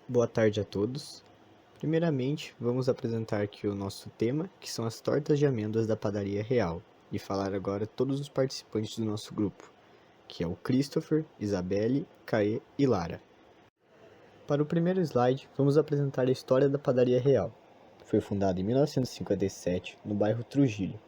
Boa tarde a todos. Primeiramente, vamos apresentar aqui o nosso tema, que são as tortas de amêndoas da Padaria Real, e falar agora todos os participantes do nosso grupo, que é o Christopher, Isabelle, Caê e Lara. Para o primeiro slide, vamos apresentar a história da Padaria Real. Foi fundada em 1957 no bairro Trujillo,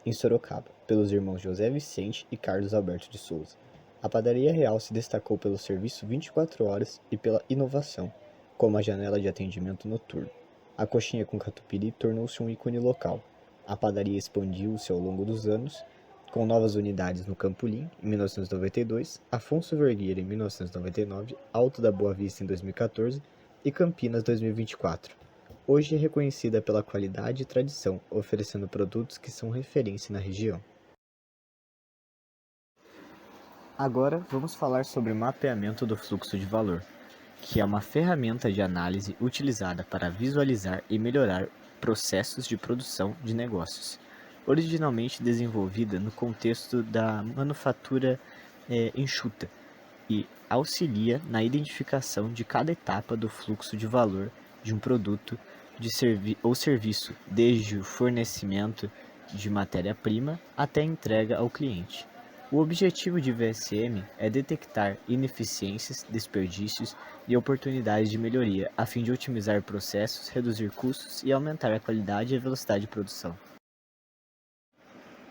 em Sorocaba, pelos irmãos José Vicente e Carlos Alberto de Souza. A Padaria Real se destacou pelo serviço 24 horas e pela inovação, como a janela de atendimento noturno. A coxinha com catupiry tornou-se um ícone local. A padaria expandiu-se ao longo dos anos, com novas unidades no Campolim, em 1992, Afonso Vergueira, em 1999, Alto da Boa Vista, em 2014 e Campinas, 2024. Hoje é reconhecida pela qualidade e tradição, oferecendo produtos que são referência na região. Agora vamos falar sobre o mapeamento do fluxo de valor, que é uma ferramenta de análise utilizada para visualizar e melhorar processos de produção de negócios. Originalmente desenvolvida no contexto da manufatura enxuta e auxilia na identificação de cada etapa do fluxo de valor de um produto ou serviço, desde o fornecimento de matéria-prima até a entrega ao cliente. O objetivo de VSM é detectar ineficiências, desperdícios e oportunidades de melhoria, a fim de otimizar processos, reduzir custos e aumentar a qualidade e a velocidade de produção.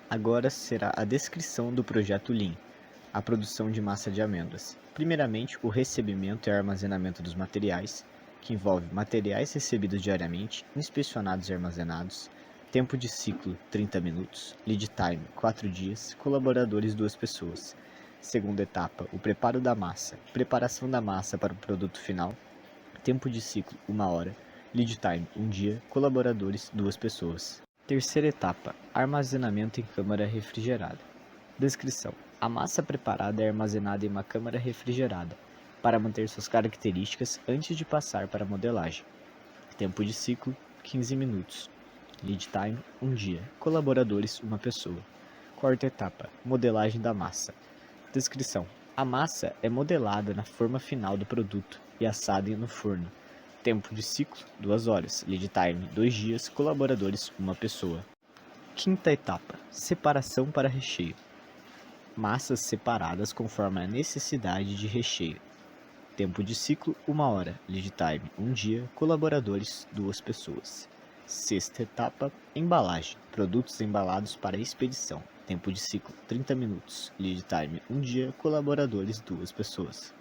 Agora será a descrição do projeto Lean, a produção de massa de amêndoas. Primeiramente, o recebimento e armazenamento dos materiais, que envolve materiais recebidos diariamente, inspecionados e armazenados, tempo de ciclo 30 minutos, lead time 4 dias, colaboradores 2 pessoas. Segunda etapa, o preparo da massa, preparação da massa para o produto final, tempo de ciclo 1 hora, lead time 1 dia, colaboradores 2 pessoas. Terceira etapa, armazenamento em câmara refrigerada. Descrição: a massa preparada é armazenada em uma câmara refrigerada para manter suas características antes de passar para a modelagem. Tempo de ciclo 15 minutos. Lead time 1 dia. Colaboradores 1 pessoa. Quarta etapa, modelagem da massa. Descrição: a massa é modelada na forma final do produto e assada no forno. Tempo de ciclo 2 horas. Lead time 2 dias. Colaboradores 1 pessoa. Quinta etapa, separação para recheio. Massas separadas conforme a necessidade de recheio. Tempo de ciclo 1 hora, lead time 1 dia, colaboradores 2 pessoas. Sexta etapa, embalagem. Produtos embalados para expedição. Tempo de ciclo 30 minutos, lead time 1 dia, colaboradores 2 pessoas.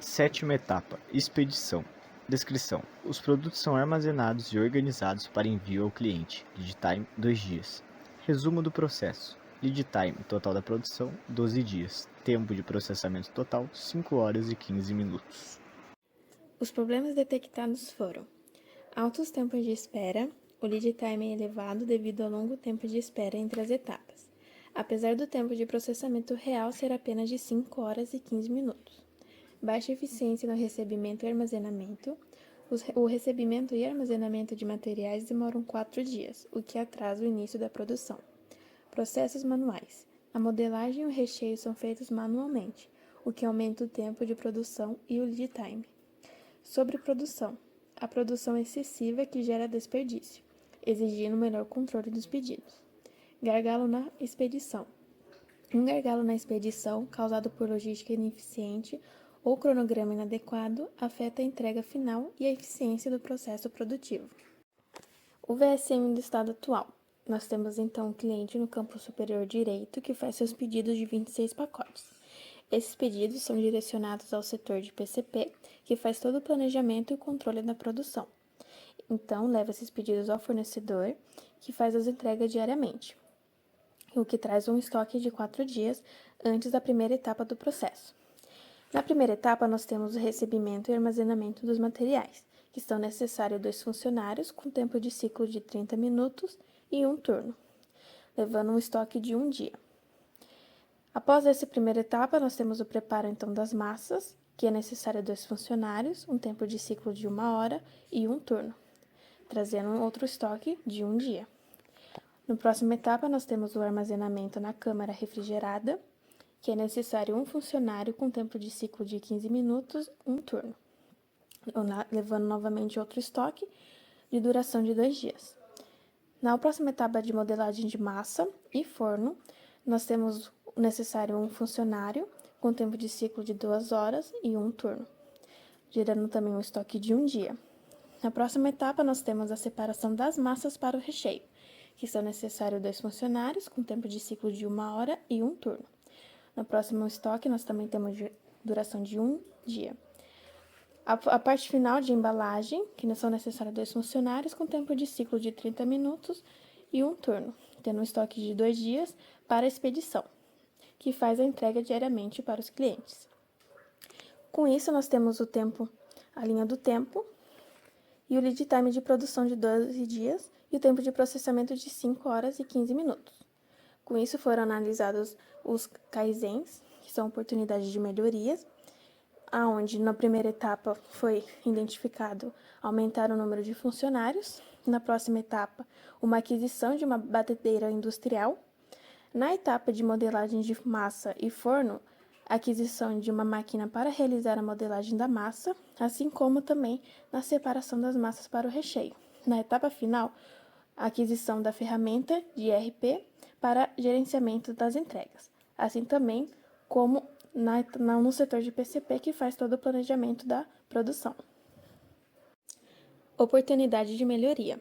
Sétima etapa, expedição. Descrição: os produtos são armazenados e organizados para envio ao cliente. Lead time 2 dias. Resumo do processo: lead time total da produção 12 dias. Tempo de processamento total 5 horas e 15 minutos. Os problemas detectados foram: altos tempos de espera, o lead time é elevado devido ao longo tempo de espera entre as etapas, apesar do tempo de processamento real ser apenas de 5 horas e 15 minutos. Baixa eficiência no recebimento e armazenamento. O recebimento e armazenamento de materiais demoram 4 dias, o que atrasa o início da produção. Processos manuais. A modelagem e o recheio são feitos manualmente, o que aumenta o tempo de produção e o lead time. Sobre produção. A produção excessiva que gera desperdício, exigindo melhor controle dos pedidos. Gargalo na expedição. Um gargalo na expedição, causado por logística ineficiente ou cronograma inadequado, afeta a entrega final e a eficiência do processo produtivo. O VSM do estado atual. Nós temos então um cliente no campo superior direito que faz seus pedidos de 26 pacotes. Esses pedidos são direcionados ao setor de PCP, que faz todo o planejamento e o controle da produção. Então, leva esses pedidos ao fornecedor, que faz as entregas diariamente, o que traz um estoque de 4 dias antes da primeira etapa do processo. Na primeira etapa, nós temos o recebimento e armazenamento dos materiais, que são necessários 2 funcionários com tempo de ciclo de 30 minutos e 1 turno, levando um estoque de 1 dia. Após essa primeira etapa, nós temos o preparo então das massas, que é necessário 2 funcionários, um tempo de ciclo de 1 hora e 1 turno, trazendo um outro estoque de 1 dia. Na próxima etapa, nós temos o armazenamento na câmara refrigerada, que é necessário um funcionário com tempo de ciclo de 15 minutos, um turno. levando novamente outro estoque de duração de 2 dias. Na próxima etapa de modelagem de massa e forno, nós temos necessário um funcionário com tempo de ciclo de 2 horas e um turno, gerando também um estoque de 1 dia. Na próxima etapa, nós temos a separação das massas para o recheio, que são necessários 2 funcionários com tempo de ciclo de 1 hora e um turno. No próximo estoque, nós também temos duração de 1 dia. A parte final de embalagem, que são necessários 2 funcionários com tempo de ciclo de 30 minutos e um turno, tendo um estoque de 2 dias para a expedição, que faz a entrega diariamente para os clientes. Com isso, nós temos a linha do tempo e o lead time de produção de 12 dias e o tempo de processamento de 5 horas e 15 minutos. Com isso, foram analisados os kaizens, que são oportunidades de melhorias, aonde na primeira etapa foi identificado aumentar o número de funcionários, na próxima etapa, uma aquisição de uma batedeira industrial, na etapa de modelagem de massa e forno, a aquisição de uma máquina para realizar a modelagem da massa, assim como também na separação das massas para o recheio. Na etapa final, a aquisição da ferramenta de ERP para gerenciamento das entregas, assim também como no setor de PCP, que faz todo o planejamento da produção. Oportunidade de melhoria.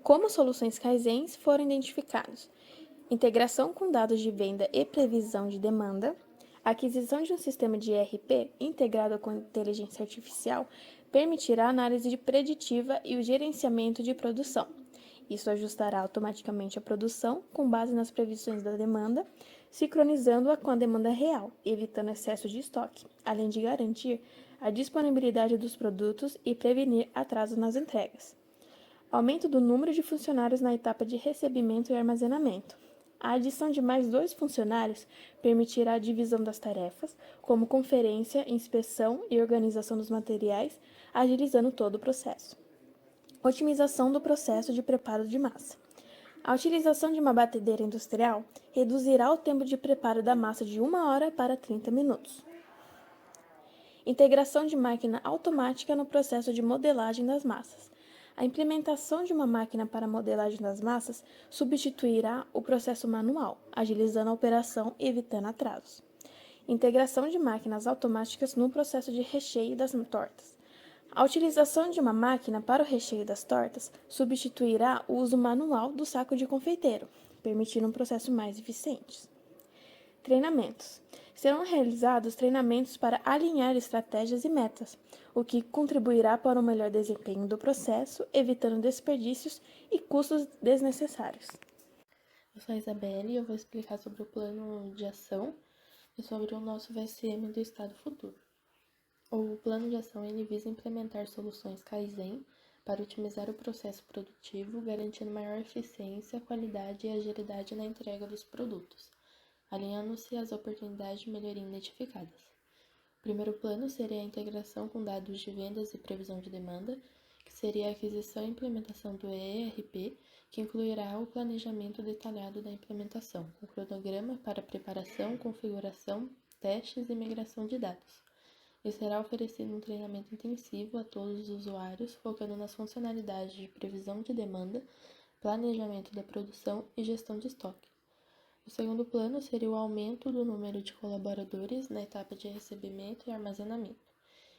Como soluções Kaizens foram identificados? Integração com dados de venda e previsão de demanda, aquisição de um sistema de ERP integrado com inteligência artificial permitirá a análise preditiva e o gerenciamento de produção. Isso ajustará automaticamente a produção com base nas previsões da demanda, sincronizando-a com a demanda real, evitando excesso de estoque, além de garantir a disponibilidade dos produtos e prevenir atrasos nas entregas. Aumento do número de funcionários na etapa de recebimento e armazenamento. A adição de mais 2 funcionários permitirá a divisão das tarefas, como conferência, inspeção e organização dos materiais, agilizando todo o processo. Otimização do processo de preparo de massa. A utilização de uma batedeira industrial reduzirá o tempo de preparo da massa de 1 hora para 30 minutos. Integração de máquina automática no processo de modelagem das massas. A implementação de uma máquina para modelagem das massas substituirá o processo manual, agilizando a operação e evitando atrasos. Integração de máquinas automáticas no processo de recheio das tortas. A utilização de uma máquina para o recheio das tortas substituirá o uso manual do saco de confeiteiro, permitindo um processo mais eficiente. Treinamentos. Serão realizados treinamentos para alinhar estratégias e metas, o que contribuirá para o melhor desempenho do processo, evitando desperdícios e custos desnecessários. Eu sou a Isabelle e eu vou explicar sobre o plano de ação e sobre o nosso VSM do Estado Futuro. O plano de ação ele visa implementar soluções Kaizen para otimizar o processo produtivo, garantindo maior eficiência, qualidade e agilidade na entrega dos produtos, alinhando-se às oportunidades de melhoria identificadas. O primeiro plano seria a integração com dados de vendas e previsão de demanda, que seria a aquisição e implementação do ERP, que incluirá o planejamento detalhado da implementação, com cronograma para preparação, configuração, testes e migração de dados. E será oferecido um treinamento intensivo a todos os usuários, focando nas funcionalidades de previsão de demanda, planejamento da produção e gestão de estoque. O segundo plano seria o aumento do número de colaboradores na etapa de recebimento e armazenamento,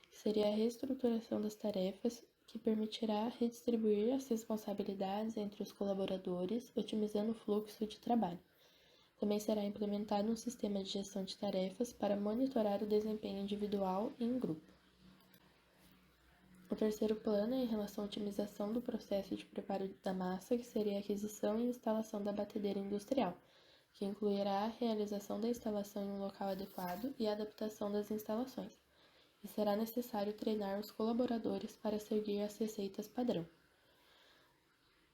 que seria a reestruturação das tarefas, que permitirá redistribuir as responsabilidades entre os colaboradores, otimizando o fluxo de trabalho. Também será implementado um sistema de gestão de tarefas para monitorar o desempenho individual e em grupo. O terceiro plano é em relação à otimização do processo de preparo da massa, que seria a aquisição e instalação da batedeira industrial, que incluirá a realização da instalação em um local adequado e a adaptação das instalações, e será necessário treinar os colaboradores para seguir as receitas padrão.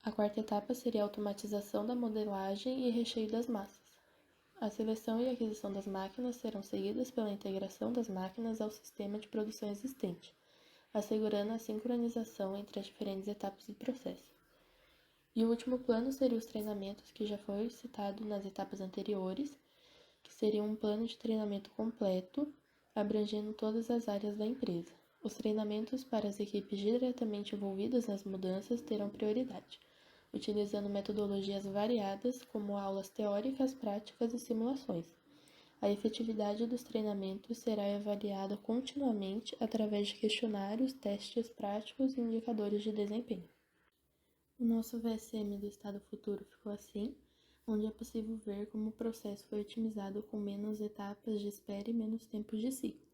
A quarta etapa seria a automatização da modelagem e recheio das massas. A seleção e aquisição das máquinas serão seguidas pela integração das máquinas ao sistema de produção existente, assegurando a sincronização entre as diferentes etapas do processo. E o último plano seria os treinamentos, que já foi citado nas etapas anteriores, que seria um plano de treinamento completo, abrangendo todas as áreas da empresa, Os treinamentos para as equipes diretamente envolvidas nas mudanças terão prioridade, utilizando metodologias variadas, como aulas teóricas, práticas e simulações. A efetividade dos treinamentos será avaliada continuamente através de questionários, testes práticos e indicadores de desempenho. O nosso VSM do Estado Futuro ficou assim, onde é possível ver como o processo foi otimizado com menos etapas de espera e menos tempos de ciclo.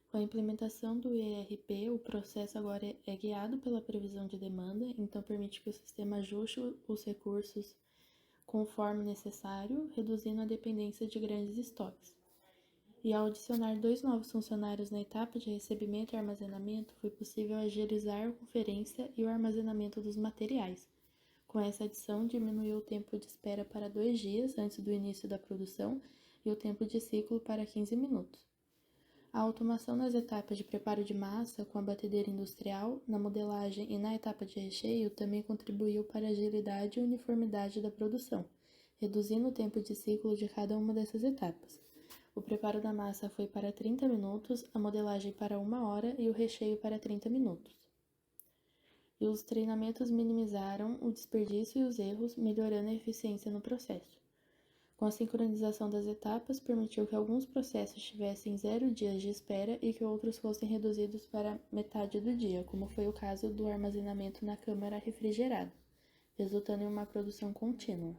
Com a implementação do ERP, o processo agora é guiado pela previsão de demanda, então permite que o sistema ajuste os recursos conforme necessário, reduzindo a dependência de grandes estoques. E ao adicionar 2 novos funcionários na etapa de recebimento e armazenamento, foi possível agilizar a conferência e o armazenamento dos materiais. Com essa adição, diminuiu o tempo de espera para 2 dias antes do início da produção e o tempo de ciclo para 15 minutos. A automação nas etapas de preparo de massa, com a batedeira industrial, na modelagem e na etapa de recheio, também contribuiu para a agilidade e uniformidade da produção, reduzindo o tempo de ciclo de cada uma dessas etapas. O preparo da massa foi para 30 minutos, a modelagem para 1 hora e o recheio para 30 minutos. E os treinamentos minimizaram o desperdício e os erros, melhorando a eficiência no processo. Com a sincronização das etapas, permitiu que alguns processos tivessem 0 dias de espera e que outros fossem reduzidos para metade do dia, como foi o caso do armazenamento na câmara refrigerada, resultando em uma produção contínua.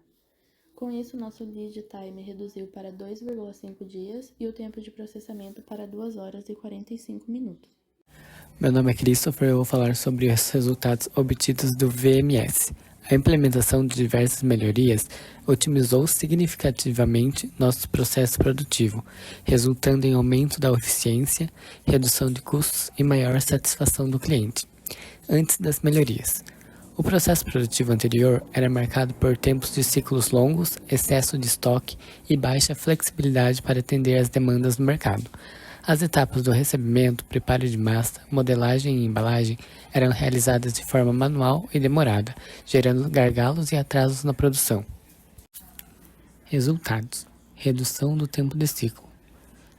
Com isso, nosso lead time reduziu para 2,5 dias e o tempo de processamento para 2 horas e 45 minutos. Meu nome é Christopher e eu vou falar sobre os resultados obtidos do VMS. A implementação de diversas melhorias otimizou significativamente nosso processo produtivo, resultando em aumento da eficiência, redução de custos e maior satisfação do cliente. Antes das melhorias, o processo produtivo anterior era marcado por tempos de ciclos longos, excesso de estoque e baixa flexibilidade para atender às demandas do mercado. As etapas do recebimento, preparo de massa, modelagem e embalagem eram realizadas de forma manual e demorada, gerando gargalos e atrasos na produção. Resultados: redução do tempo de ciclo.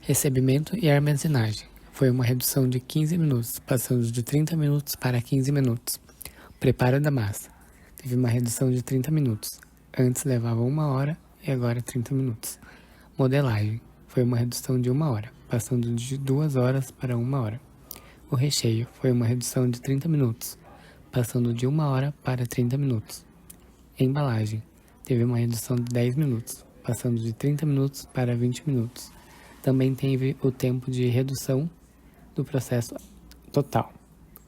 Recebimento e armazenagem. Foi uma redução de 15 minutos, passando de 30 minutos para 15 minutos. Preparo da massa. Teve uma redução de 30 minutos. Antes levava 1 hora e agora 30 minutos. Modelagem. Foi uma redução de 1 hora, passando de 2 horas para 1 hora. O recheio foi uma redução de 30 minutos, passando de 1 hora para 30 minutos. Embalagem. Teve uma redução de 10 minutos, passando de 30 minutos para 20 minutos. Também teve o tempo de redução do processo total.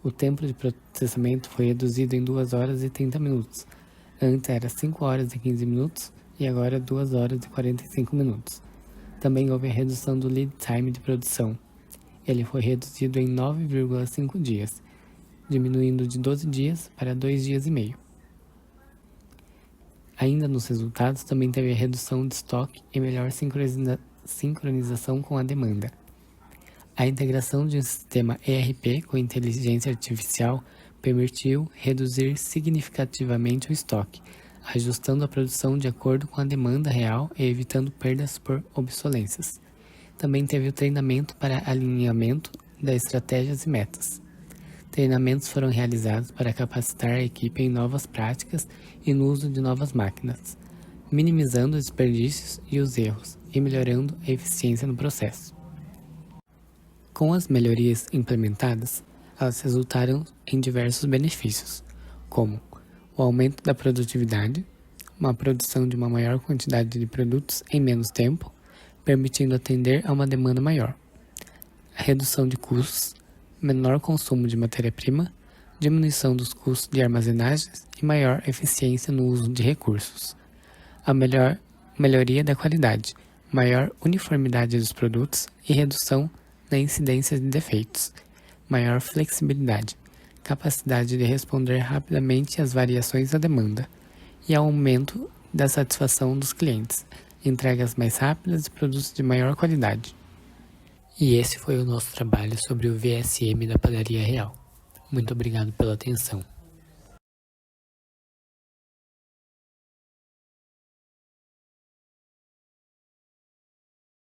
O tempo de processamento foi reduzido em 2 horas e 30 minutos. Antes era 5 horas e 15 minutos e agora 2 horas e 45 minutos. Também houve a redução do lead time de produção. Ele foi reduzido em 9,5 dias, diminuindo de 12 dias para 2 dias e meio. Ainda nos resultados, também teve a redução de estoque e melhor sincronização com a demanda. A integração de um sistema ERP com inteligência artificial permitiu reduzir significativamente o estoque, ajustando a produção de acordo com a demanda real e evitando perdas por obsolências. Também teve o treinamento para alinhamento das estratégias e metas. Treinamentos foram realizados para capacitar a equipe em novas práticas e no uso de novas máquinas, minimizando os desperdícios e os erros e melhorando a eficiência no processo. Com as melhorias implementadas, elas resultaram em diversos benefícios, como o aumento da produtividade, uma produção de uma maior quantidade de produtos em menos tempo, permitindo atender a uma demanda maior, a redução de custos, menor consumo de matéria-prima, diminuição dos custos de armazenagens e maior eficiência no uso de recursos, a melhoria da qualidade, maior uniformidade dos produtos e redução na incidência de defeitos, maior flexibilidade, capacidade de responder rapidamente às variações da demanda e aumento da satisfação dos clientes, entregas mais rápidas e produtos de maior qualidade. E esse foi o nosso trabalho sobre o VSM da Padaria Real. Muito obrigado pela atenção.